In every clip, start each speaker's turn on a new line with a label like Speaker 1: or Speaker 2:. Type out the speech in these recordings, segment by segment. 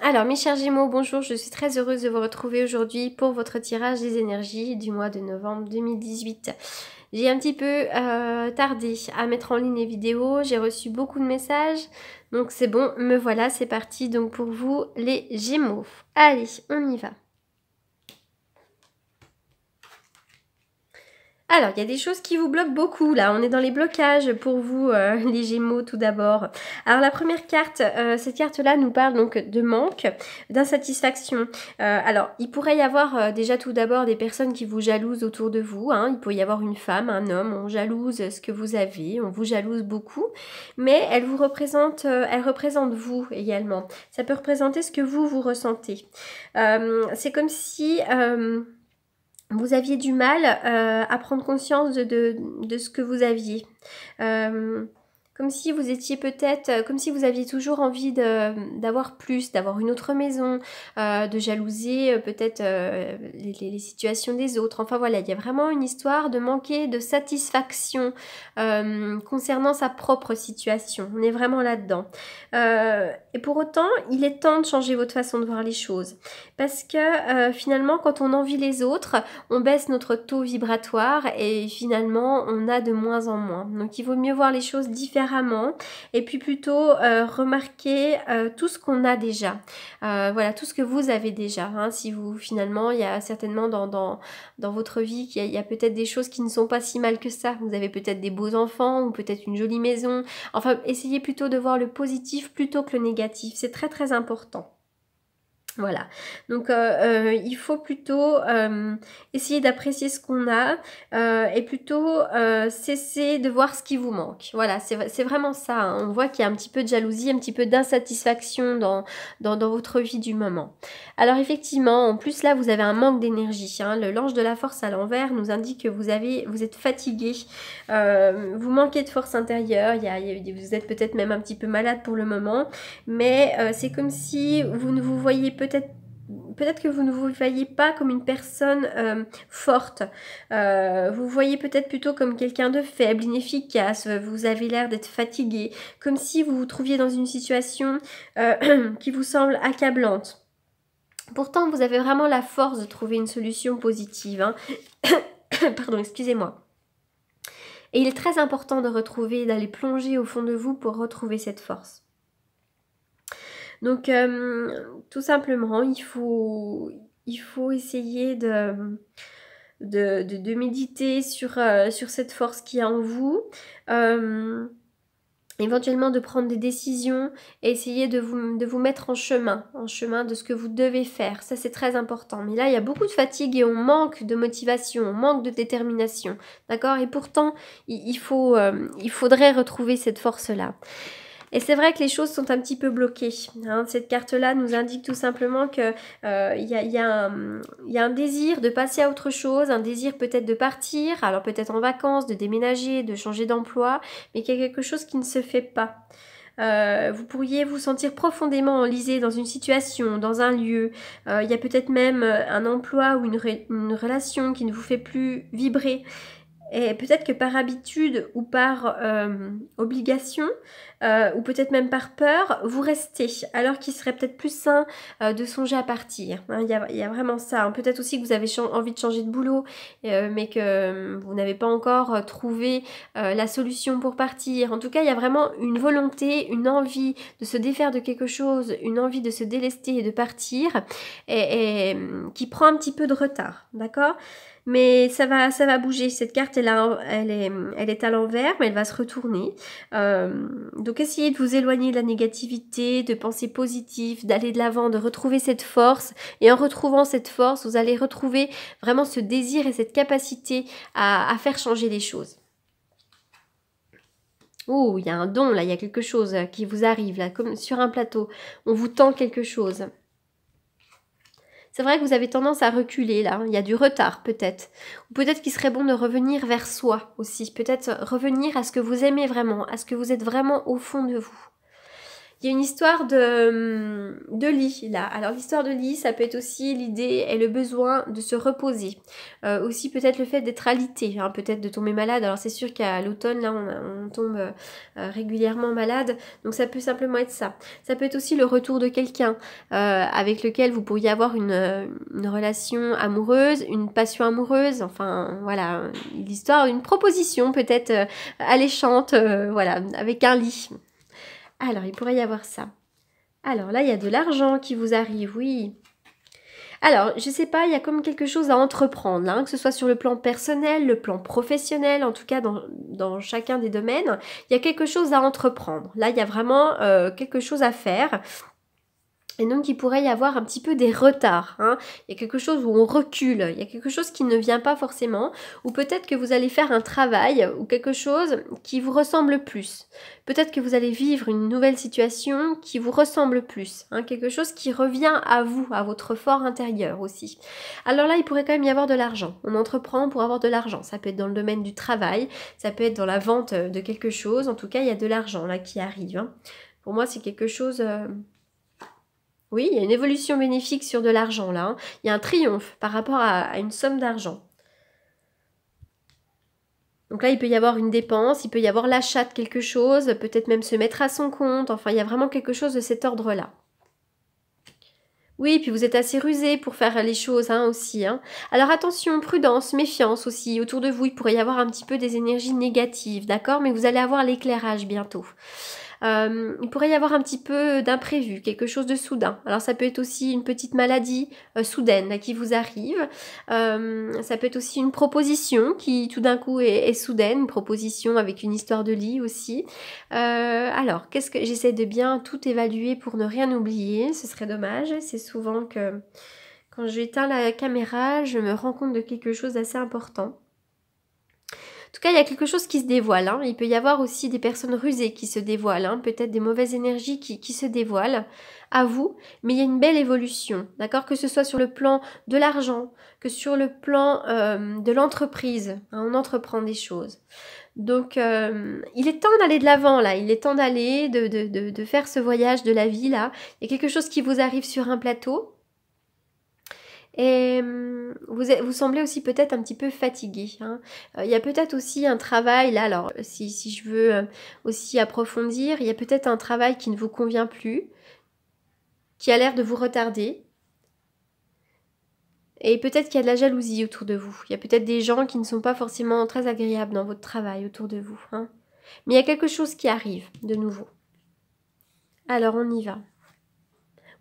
Speaker 1: Alors mes chers Gémeaux, bonjour, je suis très heureuse de vous retrouver aujourd'hui pour votre tirage des énergies du mois de novembre 2018. J'ai un petit peu tardé à mettre en ligne les vidéos, j'ai reçu beaucoup de messages, donc c'est bon, me voilà, c'est parti donc pour vous les Gémeaux. Allez, on y va. Alors, il y a des choses qui vous bloquent beaucoup, là. On est dans les blocages pour vous, les Gémeaux, tout d'abord. Alors, la première carte, cette carte-là nous parle donc de manque, d'insatisfaction. Alors, il pourrait y avoir déjà tout d'abord des personnes qui vous jalousent autour de vous. Hein. Il peut y avoir une femme, un homme, on jalouse ce que vous avez, on vous jalouse beaucoup. Mais elle représente vous également. Ça peut représenter ce que vous ressentez. C'est comme si... vous aviez du mal à prendre conscience de ce que vous aviez. Comme si vous étiez peut-être, comme si vous aviez toujours envie d'avoir plus, d'avoir une autre maison, de jalouser peut-être les situations des autres. Enfin voilà, il y a vraiment une histoire de manquer de satisfaction concernant sa propre situation. On est vraiment là-dedans. Et pour autant, il est temps de changer votre façon de voir les choses. Parce que finalement, quand on envie les autres, on baisse notre taux vibratoire et finalement, on a de moins en moins. Donc, il vaut mieux voir les choses différemment et puis plutôt remarquer tout ce qu'on a déjà. Voilà, tout ce que vous avez déjà. Hein. Si vous, finalement, il y a certainement dans votre vie qu'il y a peut-être des choses qui ne sont pas si mal que ça. Vous avez peut-être des beaux enfants ou peut-être une jolie maison. Enfin, essayez plutôt de voir le positif plutôt que le négatif. C'est très très important. Voilà, donc il faut plutôt essayer d'apprécier ce qu'on a et plutôt cesser de voir ce qui vous manque. Voilà, c'est vraiment ça. Hein. On voit qu'il y a un petit peu de jalousie, un petit peu d'insatisfaction dans votre vie du moment. Alors effectivement, en plus là, vous avez un manque d'énergie. Hein. L'ange de la force à l'envers nous indique que vous êtes fatigué, vous manquez de force intérieure, vous êtes peut-être même un petit peu malade pour le moment, mais c'est comme si vous ne vous voyez peut-être que vous ne vous voyez pas comme une personne forte. Vous voyez peut-être plutôt comme quelqu'un de faible, inefficace. Vous avez l'air d'être fatigué. Comme si vous vous trouviez dans une situation qui vous semble accablante. Pourtant, vous avez vraiment la force de trouver une solution positive. Hein. Pardon, excusez-moi. Et il est très important de retrouver, d'aller plonger au fond de vous pour retrouver cette force. Donc, tout simplement, il faut essayer de méditer sur cette force qui est en vous. Éventuellement de prendre des décisions et essayer de vous mettre en chemin de ce que vous devez faire. Ça, c'est très important. Mais là, il y a beaucoup de fatigue et on manque de motivation, on manque de détermination. D'accord ? Et pourtant, il faudrait retrouver cette force-là. Et c'est vrai que les choses sont un petit peu bloquées. Hein. Cette carte-là nous indique tout simplement que y a un désir de passer à autre chose, un désir peut-être de partir, alors peut-être en vacances, de déménager, de changer d'emploi, mais qu'il y a quelque chose qui ne se fait pas. Vous pourriez vous sentir profondément enlisé dans une situation, dans un lieu. Il y a peut-être même un emploi ou une relation qui ne vous fait plus vibrer. Et peut-être que par habitude ou par obligation, ou peut-être même par peur, vous restez, alors qu'il serait peut-être plus sain de songer à partir. Hein, il y a vraiment ça. Hein. Peut-être aussi que vous avez envie de changer de boulot, mais que vous n'avez pas encore trouvé la solution pour partir. En tout cas, il y a vraiment une volonté, une envie de se défaire de quelque chose, une envie de se délester et de partir, et qui prend un petit peu de retard, d'accord ? Mais ça va bouger. Cette carte, elle est à l'envers, mais elle va se retourner. Donc, essayez de vous éloigner de la négativité, de penser positif, d'aller de l'avant, de retrouver cette force. Et en retrouvant cette force, vous allez retrouver vraiment ce désir et cette capacité à faire changer les choses. Oh, il y a un don, là, il y a quelque chose qui vous arrive, là, comme sur un plateau. On vous tend quelque chose. C'est vrai que vous avez tendance à reculer là, il y a du retard peut-être. Ou peut-être qu'il serait bon de revenir vers soi aussi, peut-être revenir à ce que vous aimez vraiment, à ce que vous êtes vraiment au fond de vous. Il y a une histoire de lit là. Alors l'histoire de lit, ça peut être aussi l'idée et le besoin de se reposer. Aussi peut-être le fait d'être alité, hein, peut-être de tomber malade. Alors c'est sûr qu'à l'automne, là, on tombe régulièrement malade. Donc ça peut simplement être ça. Ça peut être aussi le retour de quelqu'un avec lequel vous pourriez avoir une relation amoureuse, une passion amoureuse. Enfin voilà, l'histoire, une proposition peut-être alléchante, voilà, avec un lit. Alors, il pourrait y avoir ça. Alors là, il y a de l'argent qui vous arrive, oui. Alors, je sais pas, il y a comme quelque chose à entreprendre, là, hein, que ce soit sur le plan personnel, le plan professionnel, en tout cas dans chacun des domaines, il y a quelque chose à entreprendre. Là, il y a vraiment quelque chose à faire. Et donc, il pourrait y avoir un petit peu des retards. Hein. Il y a quelque chose où on recule. Il y a quelque chose qui ne vient pas forcément. Ou peut-être que vous allez faire un travail ou quelque chose qui vous ressemble plus. Peut-être que vous allez vivre une nouvelle situation qui vous ressemble plus. Hein. Quelque chose qui revient à vous, à votre fort intérieur aussi. Alors là, il pourrait quand même y avoir de l'argent. On entreprend pour avoir de l'argent. Ça peut être dans le domaine du travail. Ça peut être dans la vente de quelque chose. En tout cas, il y a de l'argent là qui arrive. Hein. Pour moi, c'est quelque chose... Oui, il y a une évolution bénéfique sur de l'argent là. Hein. Il y a un triomphe par rapport à une somme d'argent. Donc là, il peut y avoir une dépense, il peut y avoir l'achat de quelque chose, peut-être même se mettre à son compte. Enfin, il y a vraiment quelque chose de cet ordre-là. Oui, puis vous êtes assez rusé pour faire les choses hein, aussi. Hein. Alors attention, prudence, méfiance aussi. Autour de vous, il pourrait y avoir un petit peu des énergies négatives, d'accord? Mais vous allez avoir l'éclairage bientôt. Il pourrait y avoir un petit peu d'imprévu, quelque chose de soudain. Alors ça peut être aussi une petite maladie soudaine là, qui vous arrive. Ça peut être aussi une proposition qui tout d'un coup est soudaine, une proposition avec une histoire de lit aussi. Alors, qu'est-ce que j'essaie de bien tout évaluer pour ne rien oublier, ce serait dommage. C'est souvent que quand j'éteins la caméra, je me rends compte de quelque chose d'assez important. En tout cas, il y a quelque chose qui se dévoile. Hein. Il peut y avoir aussi des personnes rusées qui se dévoilent. Hein. Peut-être des mauvaises énergies qui se dévoilent à vous. Mais il y a une belle évolution. D'accord? Que ce soit sur le plan de l'argent, que sur le plan de l'entreprise. Hein. On entreprend des choses. Donc, il est temps d'aller de l'avant, là. Il est temps d'aller, de faire ce voyage de la vie, là. Il y a quelque chose qui vous arrive sur un plateau. Et vous semblez aussi peut-être un petit peu fatigué. Hein. Il y a peut-être aussi un travail, là, alors si je veux aussi approfondir, il y a peut-être un travail qui ne vous convient plus, qui a l'air de vous retarder. Et peut-être qu'il y a de la jalousie autour de vous. Il y a peut-être des gens qui ne sont pas forcément très agréables dans votre travail autour de vous. Hein. Mais il y a quelque chose qui arrive de nouveau. Alors on y va.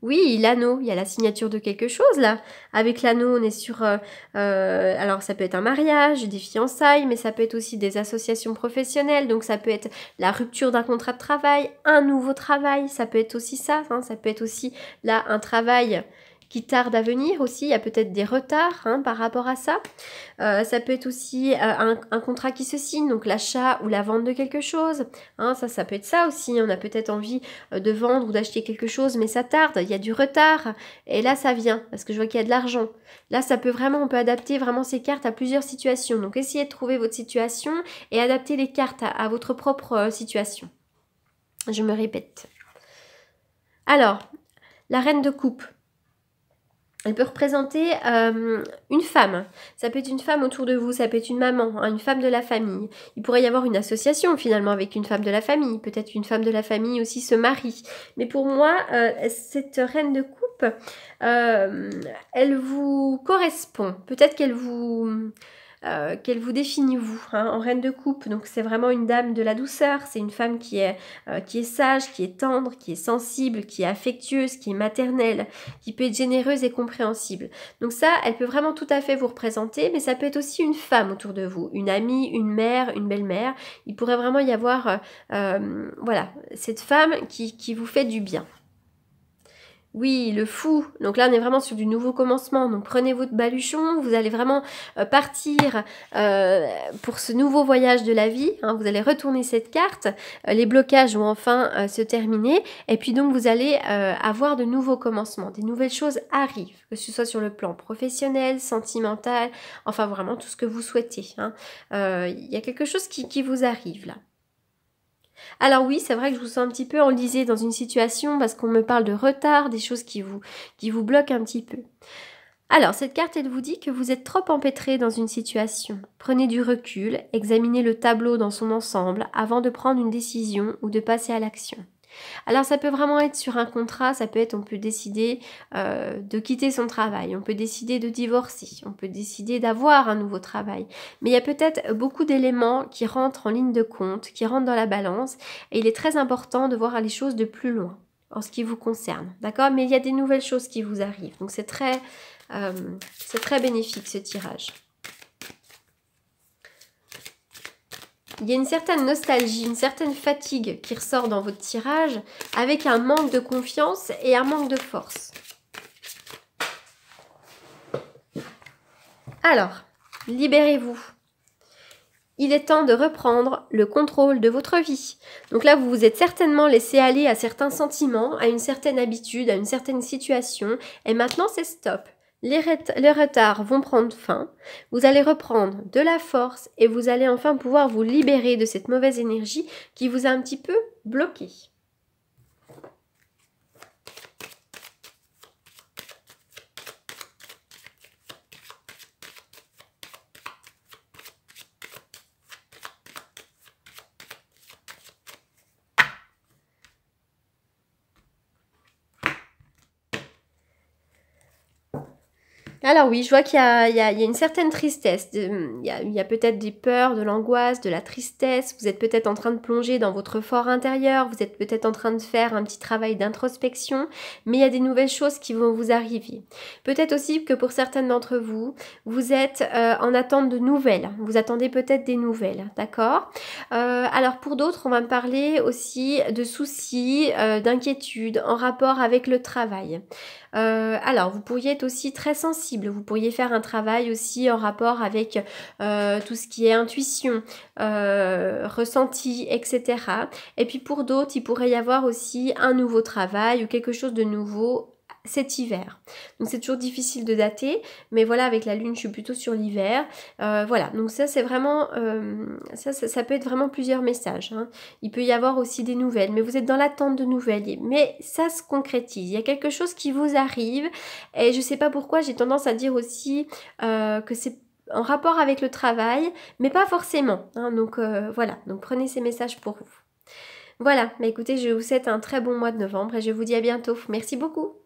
Speaker 1: Oui, l'anneau, il y a la signature de quelque chose là. Avec l'anneau, on est sur... alors ça peut être un mariage, des fiançailles, mais ça peut être aussi des associations professionnelles. Donc ça peut être la rupture d'un contrat de travail, un nouveau travail, ça peut être aussi ça. Hein, ça peut être aussi là un travail qui tarde à venir aussi. Il y a peut-être des retards hein, par rapport à ça. Ça peut être aussi un contrat qui se signe, donc l'achat ou la vente de quelque chose. Hein, ça peut être ça aussi. On a peut-être envie de vendre ou d'acheter quelque chose, mais ça tarde, il y a du retard. Et là, ça vient, parce que je vois qu'il y a de l'argent. Là, ça peut vraiment, on peut adapter vraiment ces cartes à plusieurs situations. Donc, essayez de trouver votre situation et adapter les cartes à votre propre situation. Je me répète. Alors, la reine de coupe. Elle peut représenter une femme. Ça peut être une femme autour de vous, ça peut être une maman, hein, une femme de la famille. Il pourrait y avoir une association finalement avec une femme de la famille. Peut-être une femme de la famille aussi se marie. Mais pour moi, cette reine de coupe, elle vous correspond. Peut-être qu'elle vous définit vous, hein, en reine de coupe. Donc c'est vraiment une dame de la douceur, c'est une femme qui est sage, qui est tendre, qui est sensible, qui est affectueuse, qui est maternelle, qui peut être généreuse et compréhensible. Donc ça, elle peut vraiment tout à fait vous représenter, mais ça peut être aussi une femme autour de vous, une amie, une mère, une belle-mère. Il pourrait vraiment y avoir, voilà, cette femme qui vous fait du bien. Oui, le fou. Donc là, on est vraiment sur du nouveau commencement. Donc prenez votre baluchon, vous allez vraiment partir pour ce nouveau voyage de la vie. Hein, vous allez retourner cette carte. Les blocages vont enfin se terminer. Et puis donc, vous allez avoir de nouveaux commencements. Des nouvelles choses arrivent, que ce soit sur le plan professionnel, sentimental, enfin vraiment tout ce que vous souhaitez. Hein. Y a quelque chose qui vous arrive là. Alors oui, c'est vrai que je vous sens un petit peu enlisée dans une situation parce qu'on me parle de retard, des choses qui vous bloquent un petit peu. Alors, cette carte, elle vous dit que vous êtes trop empêtré dans une situation. Prenez du recul, examinez le tableau dans son ensemble avant de prendre une décision ou de passer à l'action. Alors, ça peut vraiment être sur un contrat, ça peut être, on peut décider de quitter son travail, on peut décider de divorcer, on peut décider d'avoir un nouveau travail. Mais il y a peut-être beaucoup d'éléments qui rentrent en ligne de compte, qui rentrent dans la balance, et il est très important de voir les choses de plus loin en ce qui vous concerne, d'accord? Mais il y a des nouvelles choses qui vous arrivent, donc c'est très bénéfique ce tirage. Il y a une certaine nostalgie, une certaine fatigue qui ressort dans votre tirage avec un manque de confiance et un manque de force. Alors, libérez-vous. Il est temps de reprendre le contrôle de votre vie. Donc là, vous vous êtes certainement laissé aller à certains sentiments, à une certaine habitude, à une certaine situation. Et maintenant, c'est stop. Les retards vont prendre fin. Vous allez reprendre de la force et vous allez enfin pouvoir vous libérer de cette mauvaise énergie qui vous a un petit peu bloqué. Alors oui, je vois qu'il y a une certaine tristesse, il y a peut-être des peurs, de l'angoisse, de la tristesse, vous êtes peut-être en train de plonger dans votre fort intérieur, vous êtes peut-être en train de faire un petit travail d'introspection, mais il y a des nouvelles choses qui vont vous arriver. Peut-être aussi que pour certaines d'entre vous, vous êtes en attente de nouvelles, vous attendez peut-être des nouvelles, d'accord? Alors pour d'autres, on va me parler aussi de soucis, d'inquiétudes en rapport avec le travail. Alors, vous pourriez être aussi très sensible, vous pourriez faire un travail aussi en rapport avec tout ce qui est intuition, ressenti, etc. Et puis pour d'autres, il pourrait y avoir aussi un nouveau travail ou quelque chose de nouveau cet hiver. Donc c'est toujours difficile de dater, mais voilà, avec la lune, je suis plutôt sur l'hiver. Voilà, donc ça c'est vraiment, ça peut être vraiment plusieurs messages. Hein. Il peut y avoir aussi des nouvelles, mais vous êtes dans l'attente de nouvelles. Mais ça se concrétise, il y a quelque chose qui vous arrive, et je sais pas pourquoi, j'ai tendance à dire aussi que c'est en rapport avec le travail, mais pas forcément. Hein. Donc voilà, donc prenez ces messages pour vous. Voilà, mais écoutez, je vous souhaite un très bon mois de novembre et je vous dis à bientôt. Merci beaucoup.